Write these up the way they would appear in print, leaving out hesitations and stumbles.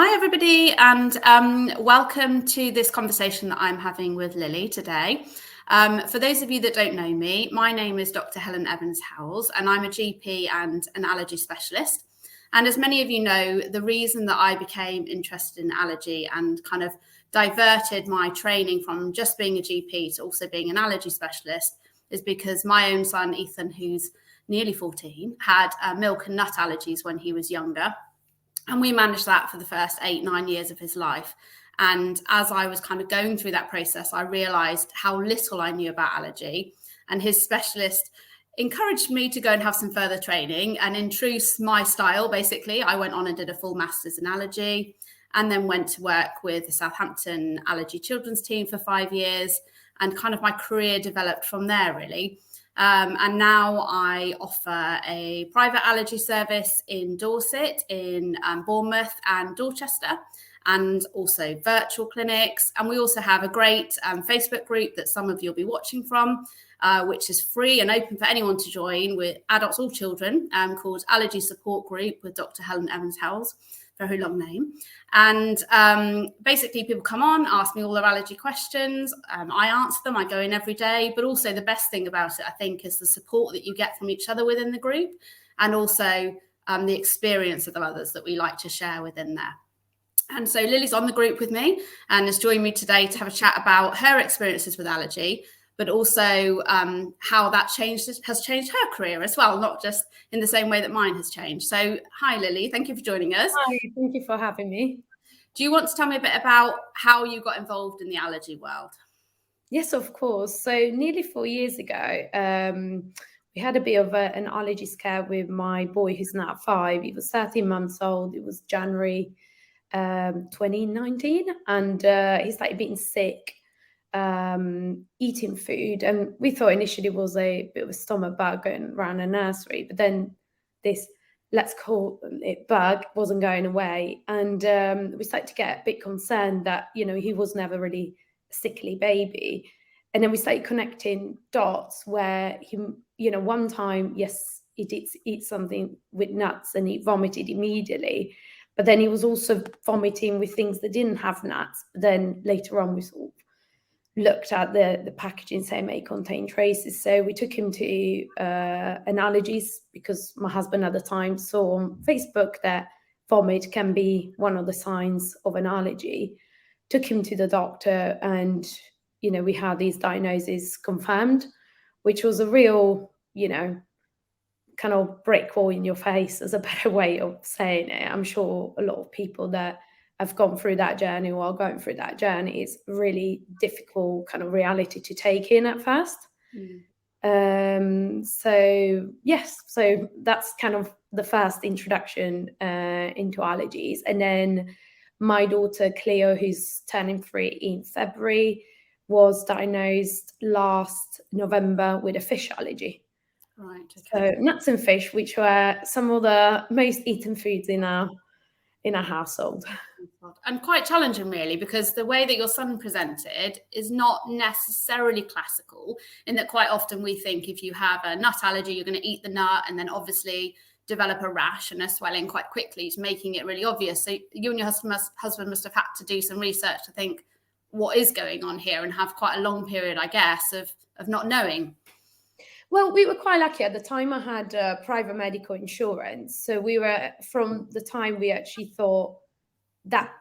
Hi, everybody, and welcome to this conversation that I'm having with Lily today. For those of you that don't know me, my name is Dr. Helen Evans-Howells, and I'm a GP and an allergy specialist. And as many of you know, the reason that I became interested in allergy and kind of diverted my training from just being a GP to also being an allergy specialist is because my own son, Ethan, who's nearly 14, had milk and nut allergies when he was younger. And we managed that for the first 8-9 years of his life. And as I was kind of going through that process, I realised how little I knew about allergy. And his specialist encouraged me to go and have some further training. And in true my style, basically, I went on and did a full master's in allergy and then went to work with the Southampton Allergy Children's Team for 5 years. And kind of my career developed from there, really. And now I offer a private allergy service in Dorset, in Bournemouth and Dorchester, and also virtual clinics. And we also have a great Facebook group that some of you will be watching from, which is free and open for anyone to join, with adults or children, called Allergy Support Group with Dr. Helen Evans-Howells. Very long name. And basically people come on, ask me all their allergy questions. I answer them. I go in every day. But also the best thing about it, I think, is the support that you get from each other within the group, and also the experience of the others that we like to share within there. And so Lily's on the group with me and has joined me today to have a chat about her experiences with allergy, but also how that has changed her career as well, not just in the same way that mine has changed. So hi, Lily. Thank you for joining us. Hi, thank you for having me. Do you want to tell me a bit about how you got involved in the allergy world? Yes, of course. So nearly 4 years ago, we had a bit of an allergy scare with my boy who's now 5. He was 13 months old. It was January 2019. And he started being sick, eating food. And we thought initially it was a bit of a stomach bug going around a nursery. But then this, let's call it bug, wasn't going away. And we started to get a bit concerned that, he was never really a sickly baby. And then we started connecting dots where he, one time, yes, he did eat something with nuts and he vomited immediately. But then he was also vomiting with things that didn't have nuts. But then later on, we sort of looked at the packaging, say, may contain traces. So we took him to an allergies, because my husband at the time saw on Facebook that vomit can be one of the signs of an allergy. Took him to the doctor, and we had these diagnoses confirmed, which was a real kind of brick wall in your face, is a better way of saying it. I'm sure a lot of people that have gone through that journey or are going through that journey, it's really difficult kind of reality to take in at first. So that's kind of the first introduction into allergies. And then my daughter Cleo, who's turning 3 in February, was diagnosed last November with a fish allergy. Right. Okay. So nuts and fish, which were some of the most eaten foods in our household. And quite challenging, really, because the way that your son presented is not necessarily classical, in that quite often we think if you have a nut allergy, you're going to eat the nut and then obviously develop a rash and a swelling quite quickly. It's making it really obvious. So you and your husband must have had to do some research to think what is going on here, and have quite a long period, I guess, of not knowing. Well, we were quite lucky at the time. I had private medical insurance, so we were, from the time we actually thought that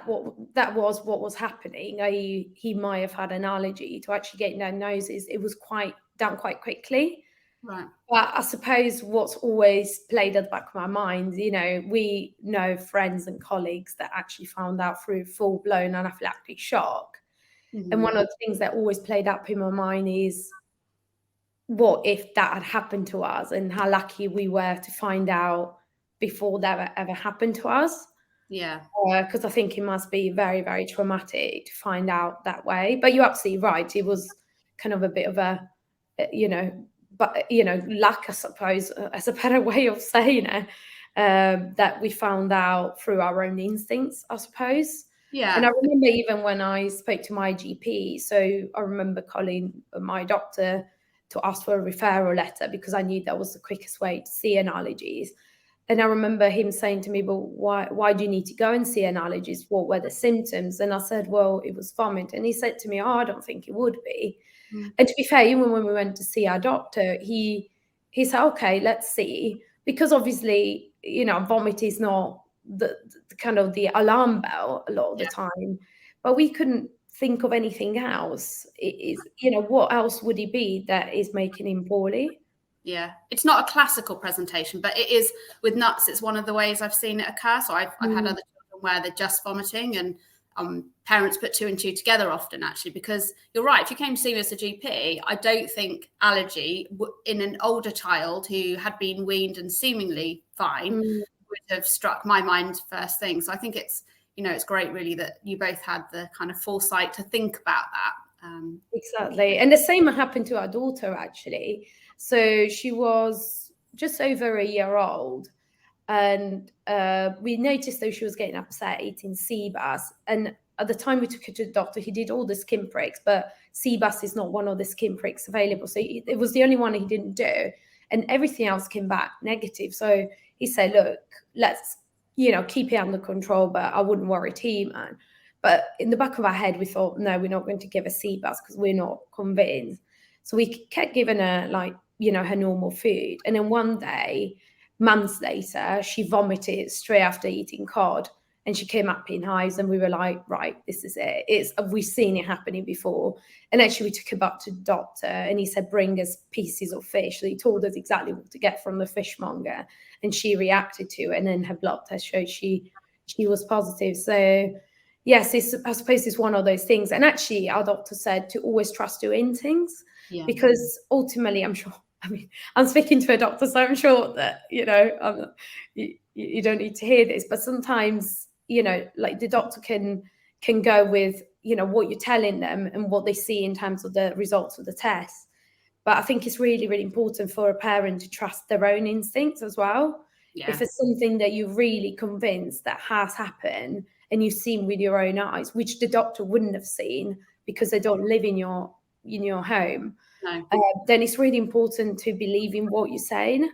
was what was happening, i.e. he might have had an allergy, to actually getting diagnosis, it was quite quickly. Right. But I suppose what's always played at the back of my mind, we know friends and colleagues that actually found out through full-blown anaphylactic shock. Mm-hmm. And one of the things that always played up in my mind is, what if that had happened to us, and how lucky we were to find out before that ever happened to us. Yeah. Because I think it must be very, very traumatic to find out that way. But you're absolutely right. It was kind of a bit of a, luck, I suppose, as a better way of saying it, that we found out through our own instincts, I suppose. Yeah. And I remember even when I spoke to my GP, so I remember calling my doctor to ask for a referral letter, because I knew that was the quickest way to see an allergist. And I remember him saying to me, "But why do you need to go and see an allergist? What were the symptoms?" And I said, "Well, it was vomit." And he said to me, "Oh, I don't think it would be." And to be fair, even when we went to see our doctor, he said, "Okay, let's see," because obviously, vomit is not the kind of the alarm bell a lot of the time, but we couldn't think of anything else. It is, what else would it be that is making him poorly? Yeah, it's not a classical presentation, but it is with nuts. It's one of the ways I've seen it occur. So I've had other children where they're just vomiting, and parents put 2 and 2 together often, actually, because you're right. If you came to see me as a GP, I don't think allergy in an older child who had been weaned and seemingly fine would have struck my mind first thing. So I think it's great, really, that you both had the kind of foresight to think about that. Exactly. And the same happened to our daughter, actually. So she was just over a year old, and we noticed that she was getting upset eating sea bass. And at the time we took her to the doctor, he did all the skin pricks, but sea bass is not one of the skin pricks available. So it was the only one he didn't do. And everything else came back negative. So he said, "Look, let's, keep it under control, but I wouldn't worry too, man." But in the back of our head, we thought, no, we're not going to give her sea bass because we're not convinced. So we kept giving her, her normal food. And then one day, months later, she vomited straight after eating cod, and she came up in hives, and we were like, right, this is it. We've seen it happening before. And actually we took her back to the doctor, and he said, "Bring us pieces of fish." So he told us exactly what to get from the fishmonger, and she reacted to it, and then her blood test showed she was positive. So yes, I suppose it's one of those things. And actually our doctor said to always trust your instincts, because ultimately, I'm speaking to a doctor, so I'm sure that, you don't need to hear this, but sometimes, like the doctor can go with, what you're telling them and what they see in terms of the results of the test. But I think it's really, really important for a parent to trust their own instincts as well. Yeah. If it's something that you're really convinced that has happened and you've seen with your own eyes, which the doctor wouldn't have seen because they don't live in your home, No. then it's really important to believe in what you're saying.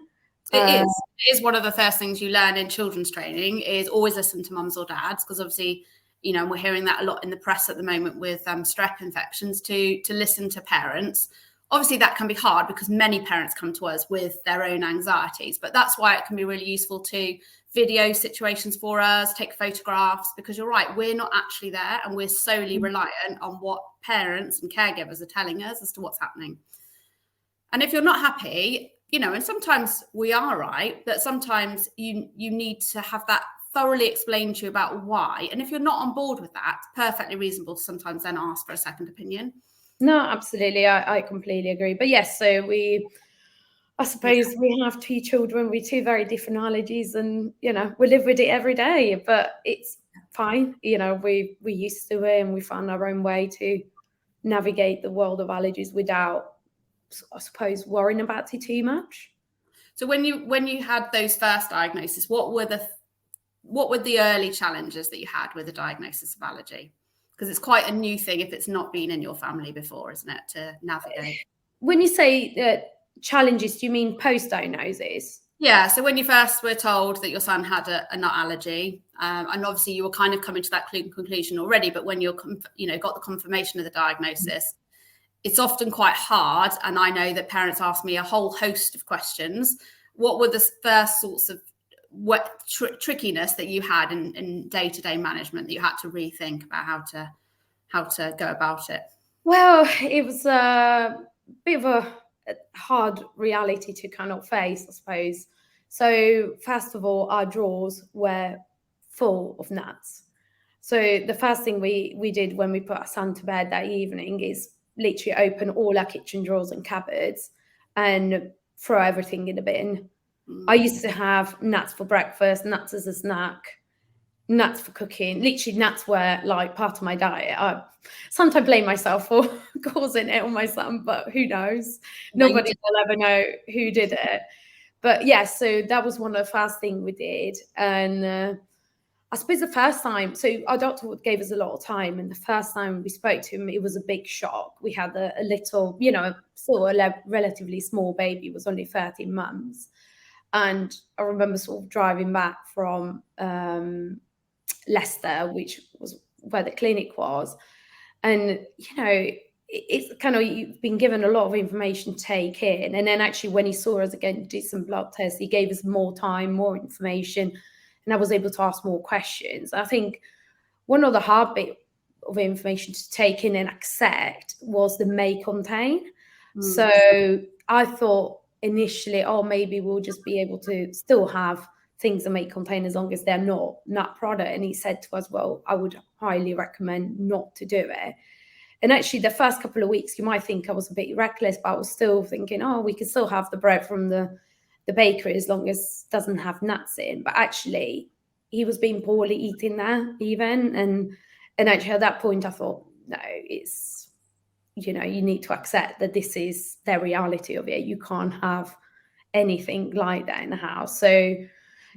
It is one of the first things you learn in children's training is always listen to mums or dads, because obviously, we're hearing that a lot in the press at the moment with strep infections, to listen to parents. Obviously, that can be hard because many parents come to us with their own anxieties, but that's why it can be really useful to video situations for us, take photographs, because you're right, we're not actually there, and we're solely reliant on what parents and caregivers are telling us as to what's happening. And if you're not happy, and sometimes we are right, but sometimes you need to have that thoroughly explained to you about why. And if you're not on board with that, it's perfectly reasonable to sometimes then ask for a second opinion. No, absolutely. I completely agree. But yes, so I suppose we have 2 children with 2 very different allergies, and, we live with it every day, but it's fine. We're used to it, and we found our own way to navigate the world of allergies without, I suppose, worrying about it too much. So when you had those first diagnoses, what were the early challenges that you had with the diagnosis of allergy? Because it's quite a new thing if it's not been in your family before, isn't it, to navigate? When you say challenges, do you mean post-diagnosis? Yeah. So when you first were told that your son had a nut allergy, and obviously you were kind of coming to that conclusion already, but when you're, got the confirmation of the diagnosis, it's often quite hard. And I know that parents ask me a whole host of questions. What were the first sorts of trickiness that you had in day-to-day management that you had to rethink about how to go about it? Well, it was a bit of a hard reality to kind of face, I suppose. So first of all, our drawers were full of nuts. So the first thing we did when we put our son to bed that evening is literally open all our kitchen drawers and cupboards and throw everything in the bin. I used to have nuts for breakfast, nuts as a snack, nuts for cooking. Literally, nuts were like part of my diet. I sometimes blame myself for causing it on my son, but who knows? Nobody will ever know who did it. But yeah, so that was one of the first things we did. And I suppose the first time, so our doctor gave us a lot of time, and the first time we spoke to him, it was a big shock. We had a little, still a relatively small baby, was only 13 months. And I remember sort of driving back from Leicester, which was where the clinic was. And, it's kind of, you've been given a lot of information to take in. And then actually when he saw us again, did some blood tests, he gave us more time, more information, and I was able to ask more questions. I think one of the hard bit of information to take in and accept was the may contain. So I thought initially, maybe we'll just be able to still have things that may contain as long as they're not nut product. And he said to us, well, I would highly recommend not to do it. And actually the first couple of weeks, you might think I was a bit reckless, but I was still thinking, we can still have the bread from the bakery as long as it doesn't have nuts in. But actually he was being poorly eating there even. And actually at that point I thought, no, it's, you need to accept that this is the reality of it. You can't have anything like that in the house. So,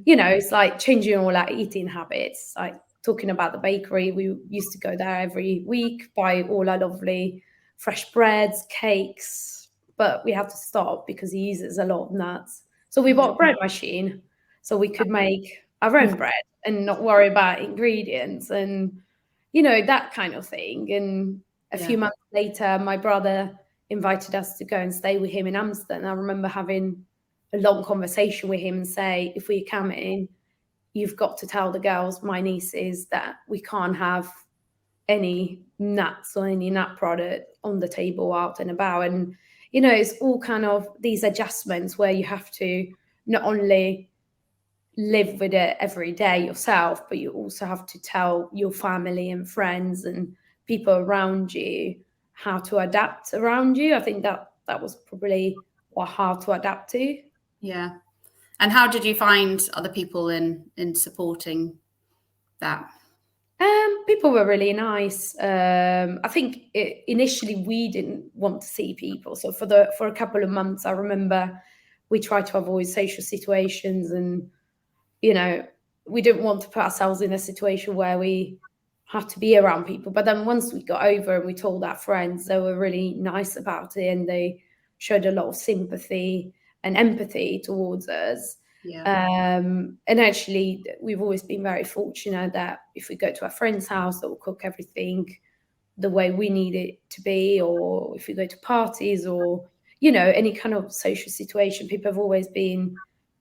it's like changing all our eating habits. Like talking about the bakery, we used to go there every week, buy all our lovely fresh breads, cakes, but we have to stop because he uses a lot of nuts. So we bought a bread machine so we could make our own bread and not worry about ingredients and, that kind of thing. And a few months later, my brother invited us to go and stay with him in Amsterdam. I remember having a long conversation with him and say, if we come in, you've got to tell the girls, my nieces, that we can't have any nuts or any nut product on the table out and about. And, it's all kind of these adjustments where you have to not only live with it every day yourself, but you also have to tell your family and friends and people around you how to adapt around you. I think that was probably hard to adapt to. Yeah. And how did you find other people in supporting that? People were really nice. I think initially we didn't want to see people. So for a couple of months, I remember we tried to avoid social situations and, we didn't want to put ourselves in a situation where we had to be around people. But then once we got over and we told our friends, they were really nice about it and they showed a lot of sympathy and empathy towards us. And actually we've always been very fortunate that if we go to a friend's house, they will cook everything the way we need it to be, or if we go to parties or any kind of social situation, people have always been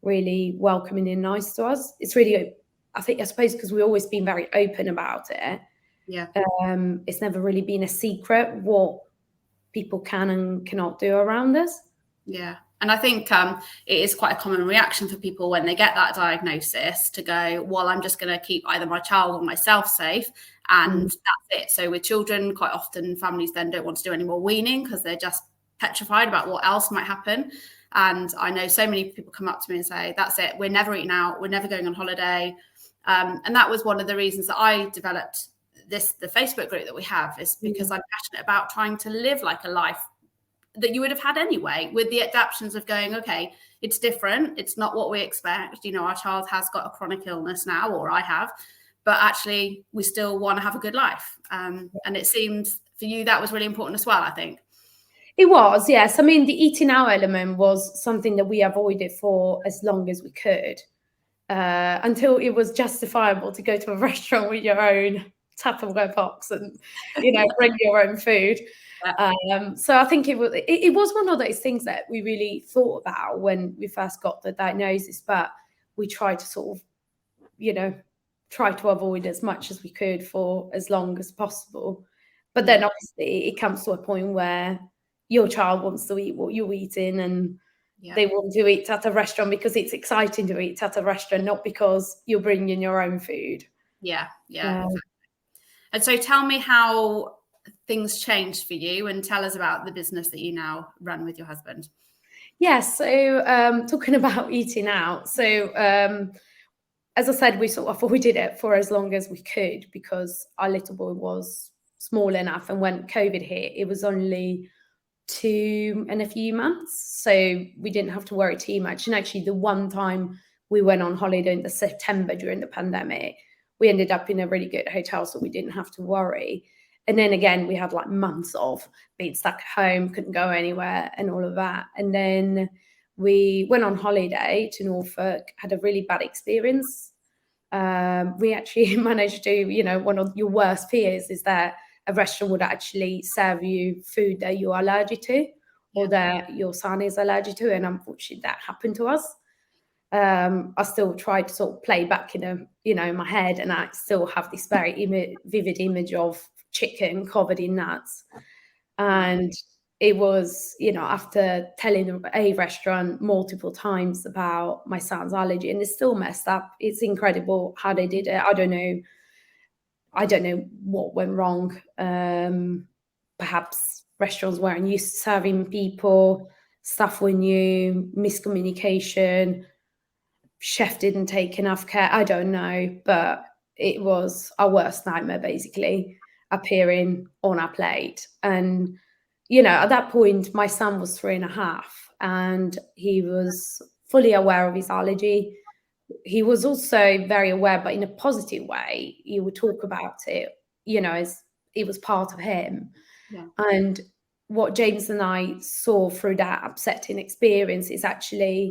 really welcoming and nice to us. It's really, I suppose because we've always been very open about it. It's never really been a secret what people can and cannot do around us. And I think it is quite a common reaction for people when they get that diagnosis to go, well, I'm just going to keep either my child or myself safe and that's it. So with children, quite often families then don't want to do any more weaning because they're just petrified about what else might happen. And I know so many people come up to me and say, that's it, we're never eating out, we're never going on holiday. And that was one of the reasons that I developed the Facebook group that we have, is because I'm passionate about trying to live like a life that you would have had anyway, with the adaptations of going, okay, it's different. It's not what we expect. Our child has got a chronic illness now, or I have, but actually we still want to have a good life. And it seems for you that was really important as well, I think. It was, yes. I mean, the eating out element was something that we avoided for as long as we could, until it was justifiable to go to a restaurant with your own Tupperware box and, bring your own food. So I think it was one of those things that we really thought about when we first got the diagnosis, but we tried to sort of, try to avoid as much as we could for as long as possible. But then obviously it comes to a point where your child wants to eat what you're eating and they want to eat at a restaurant because it's exciting to eat at a restaurant, not because you're bringing your own food. Exactly. And so tell me how things changed for you and tell us about the business that you now run with your husband. Yes. So talking about eating out. So as I said, we sort of avoided it for as long as we could because our little boy was small enough. And when COVID hit, it was only 2 and a few months. So we didn't have to worry too much. And actually the one time we went on holiday in the September during the pandemic, we ended up in a really good hotel, so we didn't have to worry. And then again, we had like months of being stuck at home, couldn't go anywhere and all of that. And then we went on holiday to Norfolk, had a really bad experience. We actually managed to, one of your worst fears is that a restaurant would actually serve you food that you're allergic to or that your son is allergic to. And unfortunately, that happened to us. I still try to sort of play back in my head, and I still have this very vivid image of chicken covered in nuts. And it was, after telling a restaurant multiple times about my son's allergy, and it's still messed up. It's incredible how they did it. I don't know what went wrong. Perhaps restaurants weren't used to serving people, staff were new, miscommunication, chef didn't take enough care. I don't know, but it was our worst nightmare, basically, appearing on our plate. And at that point, my son was 3.5, and he was fully aware of his allergy. He was also very aware, but in a positive way. He would talk about it, as it was part of him. Yeah. And what James and I saw through that upsetting experience is actually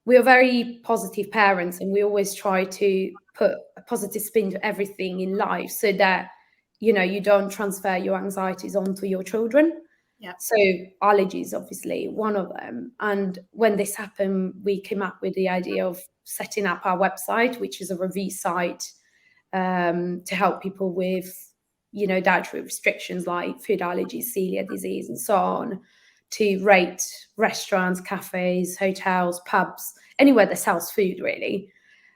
we are very positive parents, and we always try to put a positive spin to everything in life so that, you don't transfer your anxieties onto your children. Yeah. So allergy is obviously one of them. And when this happened, we came up with the idea of setting up our website, which is a review site to help people with, dietary restrictions like food allergies, celiac disease, and so on, to rate restaurants, cafes, hotels, pubs, anywhere that sells food, really,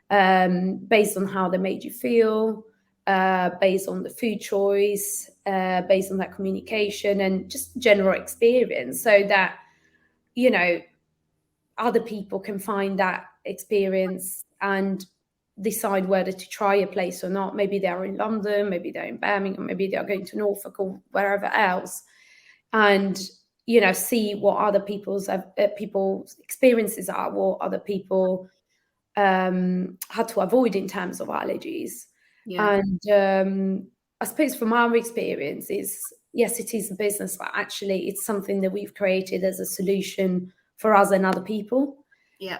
based on how they made you feel, based on the food choice, based on that communication and just general experience, so that, other people can find that experience and decide whether to try a place or not. Maybe they're in London, maybe they're in Birmingham, maybe they're going to Norfolk or wherever else, and see what other people's experiences are, what other people had to avoid in terms of allergies. Yeah. And I suppose from our experience is, yes, it is a business, but actually it's something that we've created as a solution for us and other people. Yeah.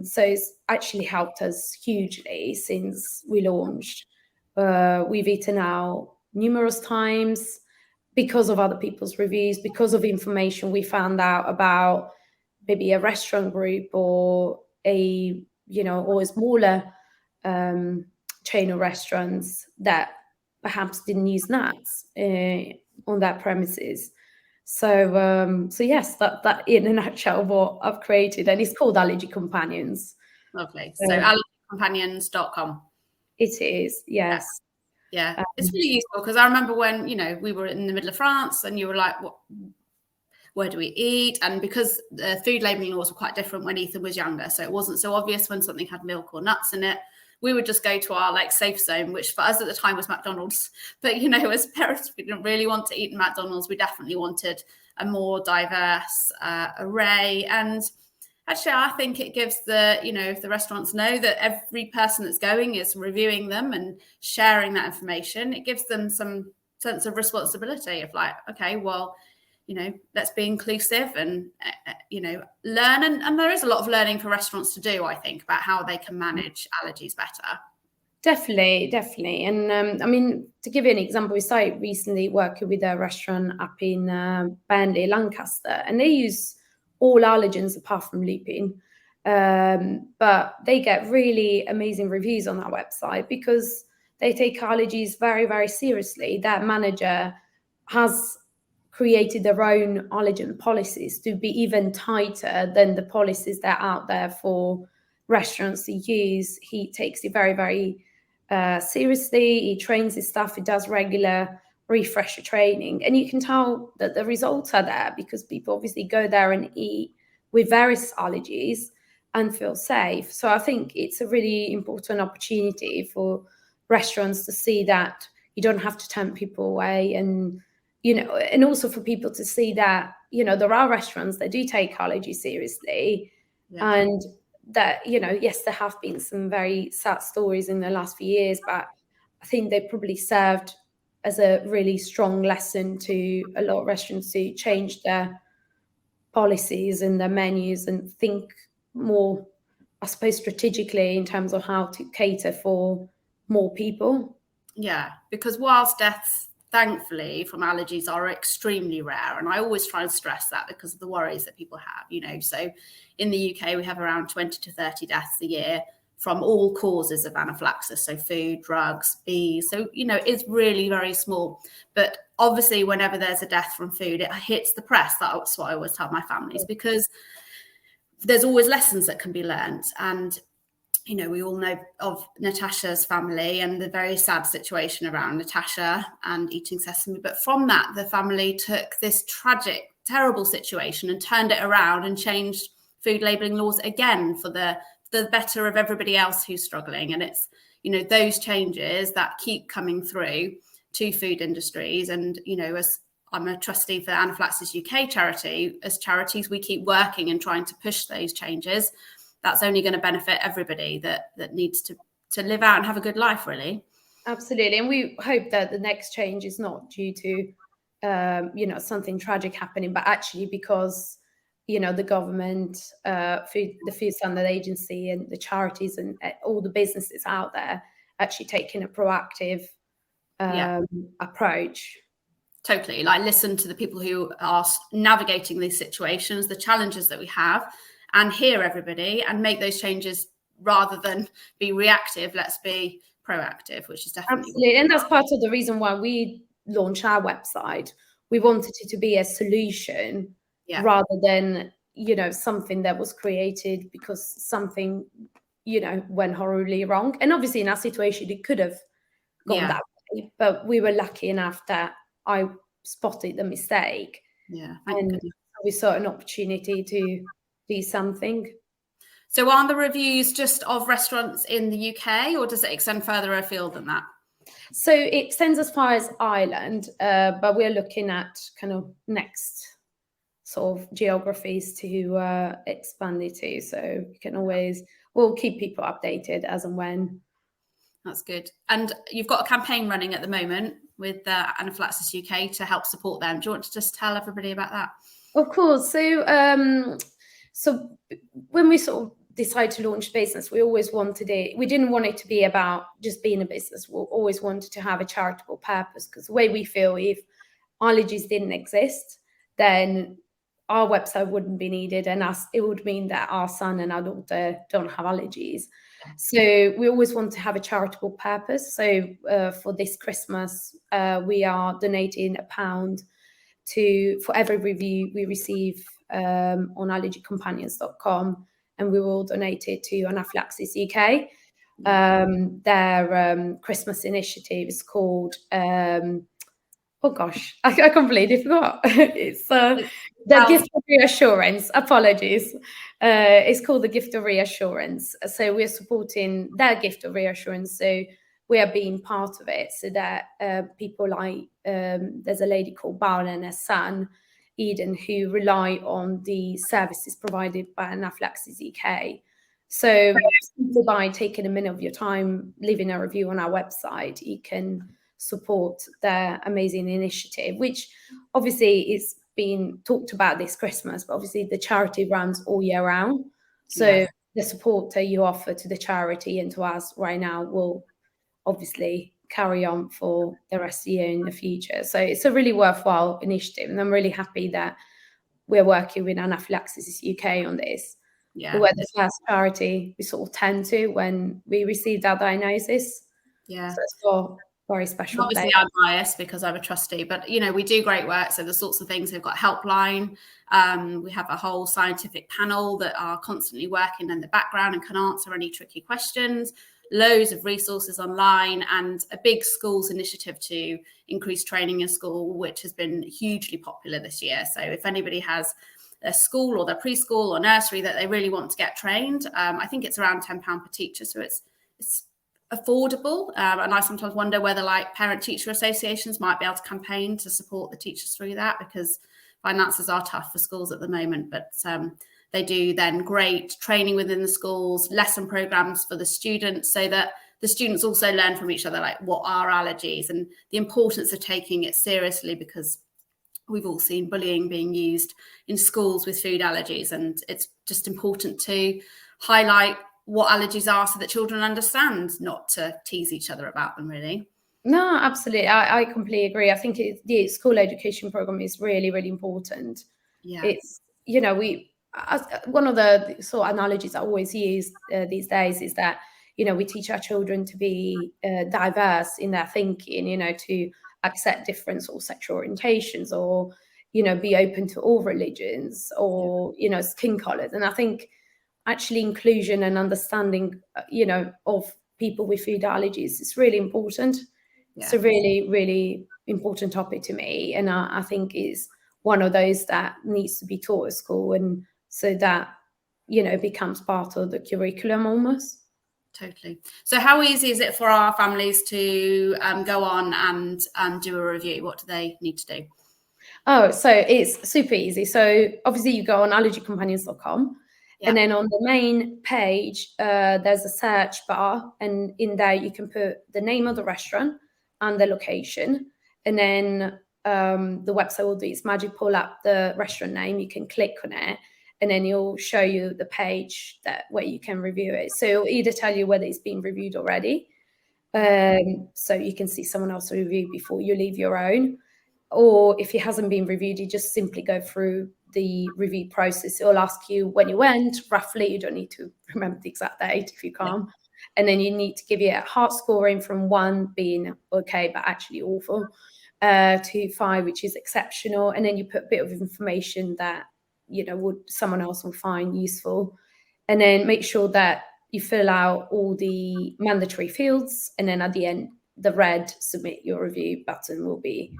So it's actually helped us hugely since we launched. We've eaten out numerous times because of other people's reviews, because of information we found out about maybe a restaurant group or a smaller chain of restaurants that perhaps didn't use nuts on their premises. So yes, that in a nutshell what I've created, and it's called Allergy Companions. Lovely. So allergycompanions.com. It is, yes. Yeah. It's really useful because I remember when, we were in the middle of France and you were like, where do we eat? And because the food labelling laws were quite different when Ethan was younger, so it wasn't so obvious when something had milk or nuts in it. We would just go to our safe zone, which for us at the time was McDonald's. But, as parents, we didn't really want to eat in McDonald's. We definitely wanted a more diverse array. And actually, I think it gives if the restaurants know that every person that's going is reviewing them and sharing that information, it gives them some sense of responsibility of okay, well, let's be inclusive and, learn. And there is a lot of learning for restaurants to do, I think, about how they can manage allergies better. Definitely. And to give you an example, we started recently working with a restaurant up in Burnley, Lancaster, and they use all allergens apart from lupin. But they get really amazing reviews on our website because they take allergies very, very seriously. That manager has created their own allergen policies to be even tighter than the policies that are out there for restaurants to use. He takes it very, very seriously. He trains his staff. He does regular refresher training. And you can tell that the results are there because people obviously go there and eat with various allergies and feel safe. So I think it's a really important opportunity for restaurants to see that you don't have to tempt people away, and and also for people to see that, there are restaurants that do take allergy seriously. Yeah. And that, yes, there have been some very sad stories in the last few years, but I think they probably served as a really strong lesson to a lot of restaurants to change their policies and their menus and think more, I suppose, strategically in terms of how to cater for more people. Yeah, because whilst deaths, thankfully, from allergies are extremely rare, and I always try and stress that because of the worries that people have, so in the UK we have around 20 to 30 deaths a year from all causes of anaphylaxis, so food, drugs, bees, so it's really very small. But obviously whenever there's a death from food, it hits the press. That's what I always tell my families, because there's always lessons that can be learned. And we all know of Natasha's family and the very sad situation around Natasha and eating sesame. But from that, the family took this tragic, terrible situation and turned it around and changed food labelling laws again for the better of everybody else who's struggling. And it's, those changes that keep coming through to food industries. And, as I'm a trustee for Anaphylaxis UK charity, as charities, we keep working and trying to push those changes. That's only going to benefit everybody that needs to live out and have a good life, really. Absolutely. And we hope that the next change is not due to, something tragic happening, but actually because, the government, the Food Standard Agency and the charities and all the businesses out there actually taking a proactive approach. Totally. Like, listen to the people who are navigating these situations, the challenges that we have, and hear everybody and make those changes rather than be reactive. Let's be proactive, which is definitely absolutely. And that's part of the reason why we launched our website. We wanted it to be a solution rather than, something that was created because something, went horribly wrong. And obviously in our situation, it could have gone that way, but we were lucky enough that I spotted the mistake. Yeah. And we saw an opportunity to do something. So are the reviews just of restaurants in the UK, or does it extend further afield than that? So it extends as far as Ireland, but we're looking at kind of next sort of geographies to expand it to. So you can we'll keep people updated as and when. That's good. And you've got a campaign running at the moment with Anaphylaxis UK to help support them. Do you want to just tell everybody about that? Of course. So when we sort of decided to launch business, we always wanted it. We didn't want it to be about just being a business. We always wanted to have a charitable purpose, because the way we feel, if allergies didn't exist, then our website wouldn't be needed, and it would mean that our son and our daughter don't have allergies. So we always want to have a charitable purpose. So for this Christmas, we are donating £1 for every review we receive on allergycompanions.com, and we will donate it to Anaphylaxis UK. Their Christmas initiative is called oh gosh, I completely forgot. It's the gift of reassurance. Apologies. It's called the gift of reassurance. So we're supporting their gift of reassurance. So we are being part of it, so that people like there's a lady called Baal and her son Eden who rely on the services provided by Anaphylaxis UK. So simply by taking a minute of your time, leaving a review on our website, you can support their amazing initiative, which obviously is being talked about this Christmas, but obviously the charity runs all year round. So the support that you offer to the charity and to us right now will obviously carry on for the rest of the year in the future. So it's a really worthwhile initiative, and I'm really happy that we're working with Anaphylaxis UK on this. Yeah. We were the first charity we sort of turned to when we received our diagnosis. Yeah. So it's got very special. Obviously, I'm biased because I'm a trustee, but we do great work. So the sorts of things, we've got a helpline. We have a whole scientific panel that are constantly working in the background and can answer any tricky questions. Loads of resources online, and a big schools initiative to increase training in school, which has been hugely popular this year. So if anybody has a school or their preschool or nursery that they really want to get trained, I think it's around £10 per teacher. So it's affordable. And I sometimes wonder whether parent-teacher associations might be able to campaign to support the teachers through that, because finances are tough for schools at the moment. But they do then great training within the schools, lesson programs for the students, so that the students also learn from each other, like what are allergies and the importance of taking it seriously, because we've all seen bullying being used in schools with food allergies, and it's just important to highlight what allergies are so that children understand, not to tease each other about them, really. No, absolutely. I completely agree. I think the school education program is really, really important. Yeah. It's, one of the sort of analogies I always use these days is that, we teach our children to be diverse in their thinking, to accept different sort of sexual orientations, or, be open to all religions, or, skin colors. And I think actually inclusion and understanding, of people with food allergies is really important. Yeah. It's a really, really important topic to me. And I think is one of those that needs to be taught at school, and so that, becomes part of the curriculum almost. Totally. So how easy is it for our families to go on and do a review? What do they need to do? Oh, so it's super easy. So obviously you go on allergycompanions.com. Yeah. And then on the main page, there's a search bar, and in there you can put the name of the restaurant and the location. And then the website will do its magic, pull up the restaurant name. You can click on it, and then it'll show you the page where you can review it. So it'll either tell you whether it's been reviewed already, so you can see someone else review before you leave your own. Or if it hasn't been reviewed, you just simply go through the review process. It'll ask you when you went, roughly. You don't need to remember the exact date if you can't. Yeah. And then you need to give it a heart scoring from 1 being okay, but actually awful, to 5, which is exceptional. And then you put a bit of information that, someone else will find useful. And then make sure that you fill out all the mandatory fields. And then at the end, the red submit your review button will be,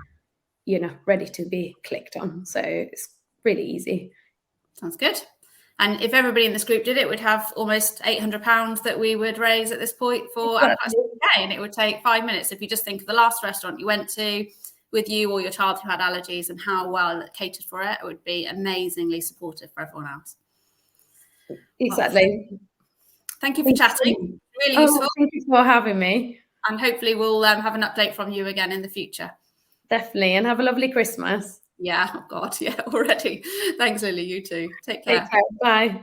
ready to be clicked on. So it's really easy. Sounds good. And if everybody in this group did it, we'd have almost £800 that we would raise at this point for Anaphylaxis UK, and it would take 5 minutes. If you just think of the last restaurant you went to with you or your child who had allergies and how well it catered for it, it would be amazingly supportive for everyone else. Exactly. Well, thank you for chatting. Really useful. Thank you for having me. And hopefully we'll have an update from you again in the future. Definitely. And have a lovely Christmas. Yeah. Oh God. Yeah. Already. Thanks, Lily. You too. Take care. Take care. Bye.